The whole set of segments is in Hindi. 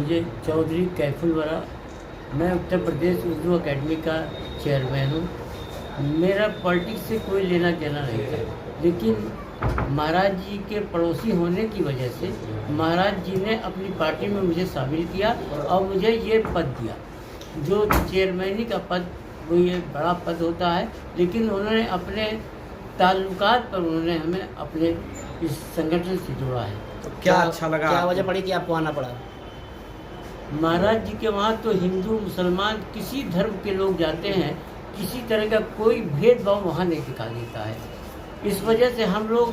मुझे चौधरी कैफुल वरा, मैं उत्तर प्रदेश उर्दू अकेडमी का चेयरमैन हूँ। मेरा पॉलिटिक्स से कोई लेना देना नहीं था, लेकिन महाराज जी के पड़ोसी होने की वजह से महाराज जी ने अपनी पार्टी में मुझे शामिल किया और मुझे ये पद दिया। जो चेयरमैनी का पद वो ये बड़ा पद होता है, लेकिन उन्होंने अपने ताल्लुकात पर उन्होंने हमें अपने इस संगठन से जोड़ा है। तो क्या अच्छा लगा? क्या वजह पड़ी कि आपको आना पड़ा? महाराज जी के वहाँ तो हिंदू मुसलमान किसी धर्म के लोग जाते हैं, किसी तरह का कोई भेदभाव वहाँ नहीं दिखा देता है। इस वजह से हम लोग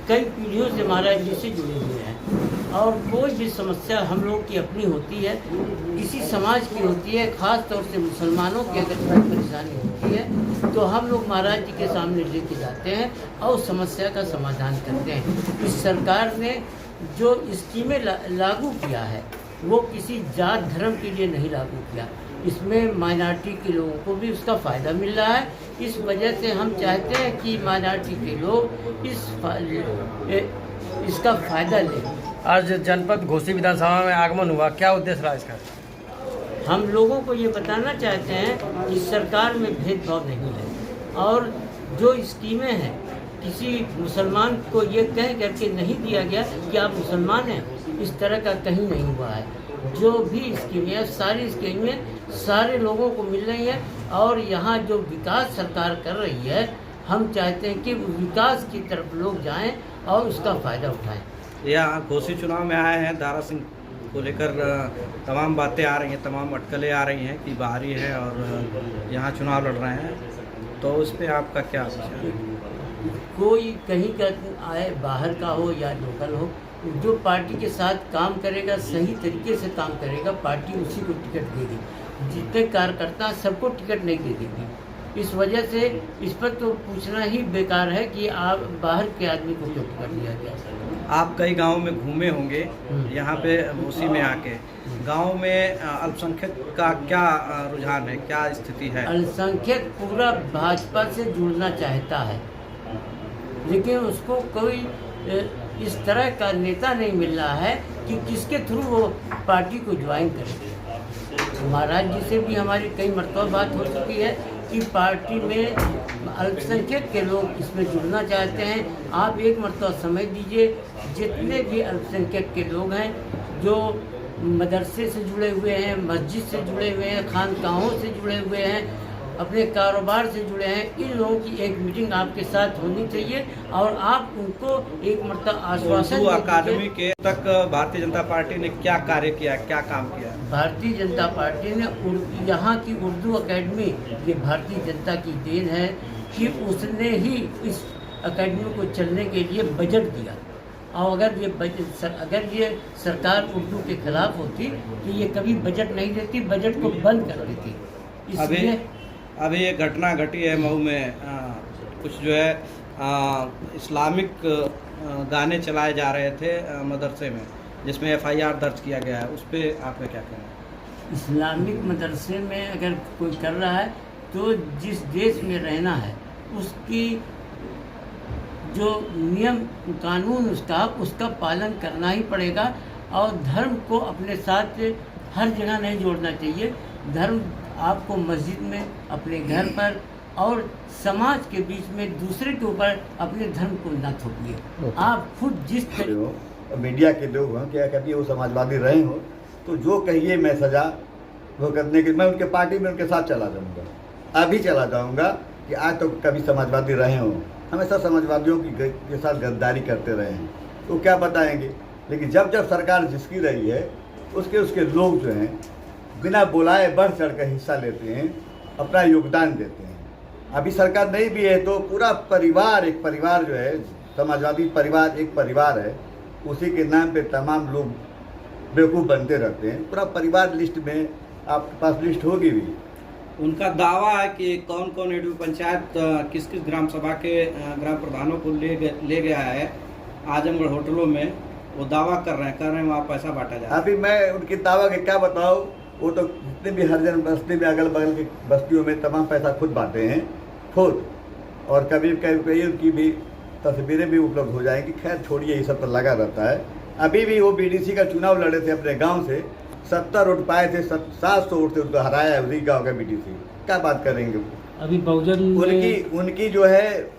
कई पीढ़ियों से महाराज जी से जुड़े हुए हैं और कोई भी समस्या हम लोग की अपनी होती है, किसी समाज की होती है, ख़ास तौर से मुसलमानों की अगर कोई परेशानी होती है तो हम लोग महाराज जी के सामने लेके जाते हैं और समस्या का समाधान करते हैं। इस सरकार ने जो स्कीमें लागू किया है वो किसी जात धर्म के लिए नहीं लागू किया, इसमें माइनॉरिटी के लोगों को भी उसका फ़ायदा मिल रहा है। इस वजह से हम चाहते हैं कि माइनॉरिटी के लोग इसका फ़ायदा लें। आज जनपद घोसी विधानसभा में आगमन हुआ, क्या उद्देश्य रहा इसका? हम लोगों को ये बताना चाहते हैं कि सरकार में भेदभाव नहीं है और जो स्कीमें हैं किसी मुसलमान को ये कह करके नहीं दिया गया कि आप मुसलमान हैं, इस तरह का कहीं नहीं हुआ है। जो भी स्कीमें हैं सारी स्कीमें सारे लोगों को मिल रही हैं और यहाँ जो विकास सरकार कर रही है हम चाहते हैं कि विकास की तरफ लोग जाएं और उसका फ़ायदा उठाएं। यहाँ घोसी चुनाव में आए हैं, दारा सिंह को लेकर तमाम बातें आ रही हैं, तमाम अटकलें आ रही हैं कि बाहरी है और यहाँ चुनाव लड़ रहे हैं, तो उस पर आपका क्या विचार है? कोई कहीं का आए, बाहर का हो या लोकल हो, जो पार्टी के साथ काम करेगा, सही तरीके से काम करेगा, पार्टी उसी को टिकट देगी। जितने कार्यकर्ता सबको टिकट नहीं दे देगी। इस वजह से इस पर तो पूछना ही बेकार है कि आप बाहर के आदमी को क्यों टिकट दिया गया। आप कई गांव में घूमे होंगे, यहाँ पे घोसी में आके गांव में अल्पसंख्यक का क्या रुझान है, क्या स्थिति है? अल्पसंख्यक पूरा भाजपा से जुड़ना चाहता है, लेकिन उसको कोई इस तरह का नेता नहीं मिल रहा है कि किसके थ्रू वो पार्टी को ज्वाइन करे। महाराज जी से भी हमारी कई मरतबा बात हो चुकी है कि पार्टी में अल्पसंख्यक के लोग इसमें जुड़ना चाहते हैं। आप एक मरतबा समझ दीजिए, जितने भी अल्पसंख्यक के लोग हैं जो मदरसे से जुड़े हुए हैं, मस्जिद से जुड़े हुए हैं, खानकाहों से जुड़े हुए हैं, अपने कारोबार से जुड़े हैं, इन लोगों की एक मीटिंग आपके साथ होनी चाहिए और आप उनको एक मरतबा आश्वासन उर्दू अकादमी के तक भारतीय जनता पार्टी ने क्या कार्य किया, क्या काम किया? भारतीय जनता पार्टी ने यहाँ की उर्दू अकेडमी ये भारतीय जनता की देन है कि उसने ही इस अकेडमी को चलने के लिए बजट दिया। और अगर ये सरकार उर्दू के खिलाफ होती तो ये कभी बजट नहीं देती, बजट को बंद कर देती। इसलिए अभी ये घटना घटी है मऊ में, कुछ जो है इस्लामिक गाने चलाए जा रहे थे मदरसे में, जिसमें FIR दर्ज किया गया है, उस पर आपका क्या कहना है? इस्लामिक मदरसे में अगर कोई कर रहा है तो जिस देश में रहना है उसकी जो नियम कानून उसका पालन करना ही पड़ेगा और धर्म को अपने साथ हर जगह नहीं जोड़ना चाहिए। धर्म आपको मस्जिद में, अपने घर पर और समाज के बीच में दूसरे के ऊपर अपने धर्म को न थोपिए। आप खुद जिस मीडिया के लोग हों, क्या कभी वो समाजवादी रहे हो तो जो कहिए मैं सजा वो करने के मैं उनके पार्टी में उनके साथ चला जाऊंगा, अभी चला जाऊंगा कि आज तो कभी समाजवादी रहे हों, हमेशा समाजवादियों के साथ गद्दारी करते रहे हैं तो क्या बताएंगे। लेकिन जब जब सरकार जिसकी रही है उसके लोग जो हैं बिना बुलाए बढ़ चढ़ कर हिस्सा लेते हैं, अपना योगदान देते हैं। अभी सरकार नहीं भी है तो पूरा परिवार, एक परिवार जो है समाजवादी परिवार, एक परिवार है, उसी के नाम पे तमाम लोग बेवकूफ़ बनते रहते हैं। पूरा परिवार लिस्ट में आपके पास लिस्ट होगी भी। उनका दावा है कि कौन कौन एडू पंचायत किस किस ग्राम सभा के ग्राम प्रधानों को ले गया है आजमगढ़ होटलों में, वो दावा कर रहे हैं वहाँ पैसा बांटा जा रहा है। अभी मैं उनकी दावा के क्या बताऊँ, वो तो जितने भी हरिजन बस्ती में अगल बगल की बस्तियों में तमाम पैसा खुद बांटे हैं खुद, और कभी कभी उनकी भी तस्वीरें भी उपलब्ध हो जाएंगी। खैर छोड़िए, ये सब तो लगा रहता है। अभी भी वो बीडीसी का चुनाव लड़े थे अपने गांव से, 70 वोट पाए थे, 700 वोट से उनको हराया उसी गांव का बीडीसी। क्या बात करेंगे वो? अभी बहुजन उनकी जो है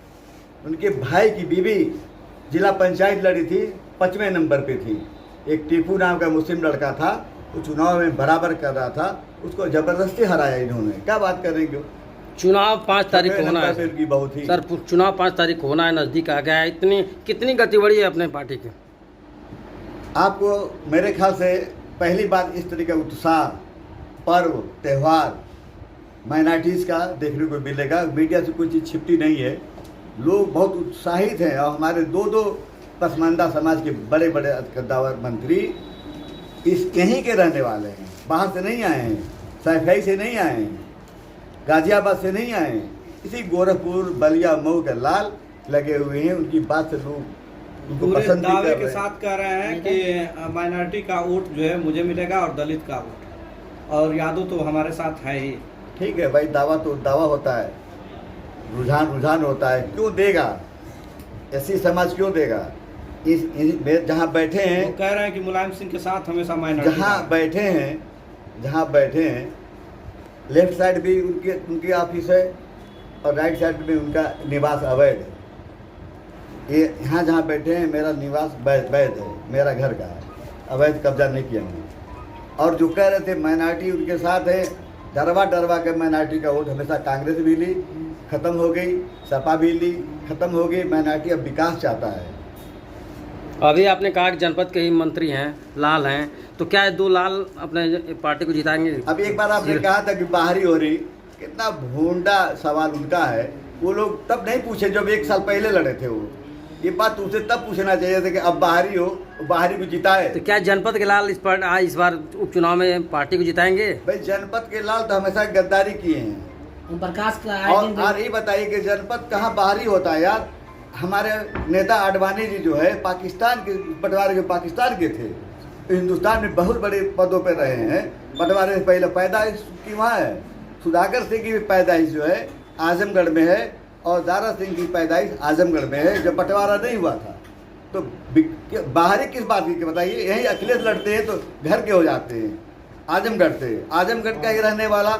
उनके भाई की बीवी जिला पंचायत लड़ी थी, 5वें नंबर पे थी। एक टीपू नाम का मुस्लिम लड़का था, वो चुनाव में बराबर कर रहा था, उसको जबरदस्ती हराया इन्होंने। क्या बात करेंगे? चुनाव 5 तारीख को होना है उनकी बहुत ही सर, चुनाव 5 तारीख को होना है, नज़दीक आ गया है। कितनी गति बढ़ी है अपने पार्टी की? आपको मेरे ख्याल से पहली बात इस तरह का उत्साह, पर्व, त्यौहार माइनॉरिटीज़ का देखने को मिलेगा। मीडिया से कोई चीज़ छिपती नहीं है, लोग बहुत उत्साहित हैं। और हमारे दो पसमानदा समाज के बड़े बड़े कद्दावर मंत्री यहीं के रहने वाले हैं, बाहर से नहीं आए हैं, सैफई से नहीं आए हैं, गाजियाबाद से नहीं आए हैं, इसी गोरखपुर, बलिया, मऊ के लाल लगे हुए हैं। उनकी बात से लोग उनको पूरे पसंद भी दावे कर के रहे हैं। साथ कह रहे हैं कि माइनॉरिटी का वोट जो है मुझे मिलेगा और दलित का वोट, और यादव तो हमारे साथ है ही। ठीक है भाई, दावा तो दावा होता है, रुझान होता है। क्यों देगा एससी समाज, क्यों देगा? जहाँ बैठे हैं, वो कह रहे हैं कि मुलायम सिंह के साथ हमेशा माइनॉरिटी जहाँ बैठे हैं लेफ्ट साइड भी उनकी ऑफिस है और राइट साइड में उनका निवास अवैध है। ये यहाँ जहाँ बैठे हैं मेरा निवास वैध है, मेरा घर का है, अवैध कब्जा नहीं किया मैंने। और जो कह रहे थे माइनॉरिटी उनके साथ है, डरवा के माइनॉरिटी का वोट हमेशा कांग्रेस भी ली, खत्म हो गई, सपा भी ली, खत्म हो गई। माइनॉरिटी अब विकास चाहता है। अभी आपने कहा कि जनपद के ही मंत्री हैं, लाल हैं, तो क्या है 2 लाल अपने पार्टी को जिताएंगे? अभी एक बार आपने कहा था कि बाहरी हो रही, कितना भोंडा सवाल उनका है। वो लोग तब नहीं पूछे जब 1 साल पहले लड़े थे। वो ये बात उनसे तब पूछना चाहिए था कि अब बाहरी हो, बाहरी को जिताए। तो क्या जनपद के लाल इस बार उपचुनाव में पार्टी को जिताएंगे? भाई जनपद के लाल तो हमेशा गद्दारी किए हैं। प्रकाश का और ये बताइए कि जनपद कहाँ बाहरी होता है यार? हमारे नेता आडवाणी जी जो है पाकिस्तान के बंटवारे के पाकिस्तान के थे, हिंदुस्तान में बहुत बड़े पदों पर रहे हैं। बंटवारे से पहले पैदाइश की वहाँ है। सुधाकर सिंह की भी पैदाइश जो है आजमगढ़ में है, और दारा सिंह की पैदाइश आजमगढ़ में है, जब बंटवारा नहीं हुआ था। तो बाहरी किस बात की बताइए? यहीं अखिलेश लड़ते हैं तो घर के हो जाते हैं आजमगढ़ से। आजमगढ़ का ही रहने वाला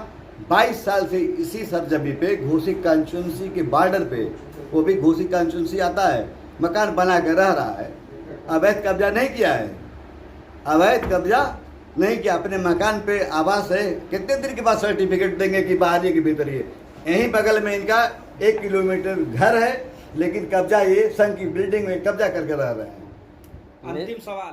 22 साल से इसी सरजमी पे घोसी कॉन्स्टिट्यूंसी के बॉर्डर पे, वो भी घोसी कॉन्स्टिट्यूंसी आता है, मकान बना के रह रहा है। अवैध कब्जा नहीं किया है, अवैध कब्जा नहीं किया। अपने मकान पे आवास है। कितने दिन के बाद सर्टिफिकेट देंगे कि बाहरी के भीतर? ये यहीं बगल में इनका 1 किलोमीटर घर है, लेकिन कब्जा ये संघ की बिल्डिंग में कब्जा करके रह रहे हैं। अंतिम सवाल,